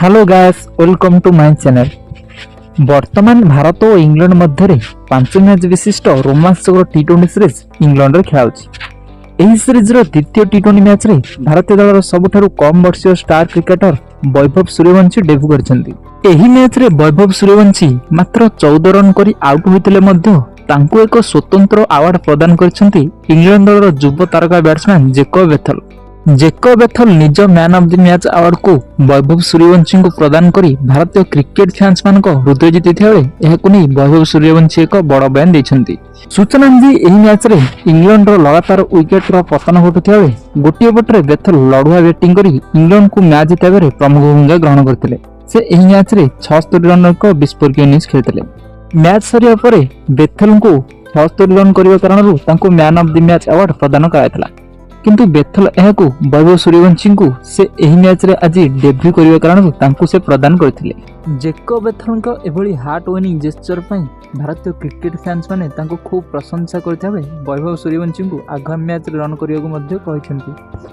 Hello guys welcome to my channel. वर्तमान भारत और इंग्लैंड मध्य 5 मैच विशिष्ट रोमांचकर टी20 सीरीज इंग्लैंड रे खेलाउछि। एही सीरीज रो द्वितीय टी20 मैच रे भारतीय दलर सबुठारु कम वर्षीय star cricketer Vaibhav Suryavanshi debut करछन्ती। एही मैच रे वैभव सूर्यवंशी मात्र 14 रन करी आउट होइतिले मध्य तांको एक स्वतंत्र अवार्ड प्रदान करछन्ती इंग्लैंड दलर युवा तारका बैट्समैन जेकोब बेथल। जेकोब बेथल निज man of the match award को वैभव सूर्यवंशी को प्रदान करी भारतीय क्रिकेट फैंस मान हृदय जीति वैभव सूर्यवंशी एक बड़ बयान देइछन्ती। सूचना जी एही मैच रे इंग्लैंड रो लगातार विकेट रो पतन घटुथिबा बेले गोटिए पटरे बेथल लड़ुआ बैटिंग करी इंग्लैंड को मैच जिताबे प्रमुख भूमिका ग्रहण करथिले। से एही मैच रे 76 रन एक विस्फोरक इनिंग्स खेलिथिले। मैच सरिया परे बेथल को 76 रन करबा कारणरू तांको man of the match award प्रदान करायथिला। किंतु बेथल एहाकू वैभव सूर्यवंशी को से एही मैच रे आज डेब्यू करबा कारण तांको से प्रदान करथिले। जेकोब बेथल को एभली हार्ट विनिंग जेस्चर पई भारतीय क्रिकेट फैंस माने तांको खूब प्रशंसा करथाबे वैभव सूर्यवंशी को आगामी मैच रे रन करिया को मध्ये कहिसंती।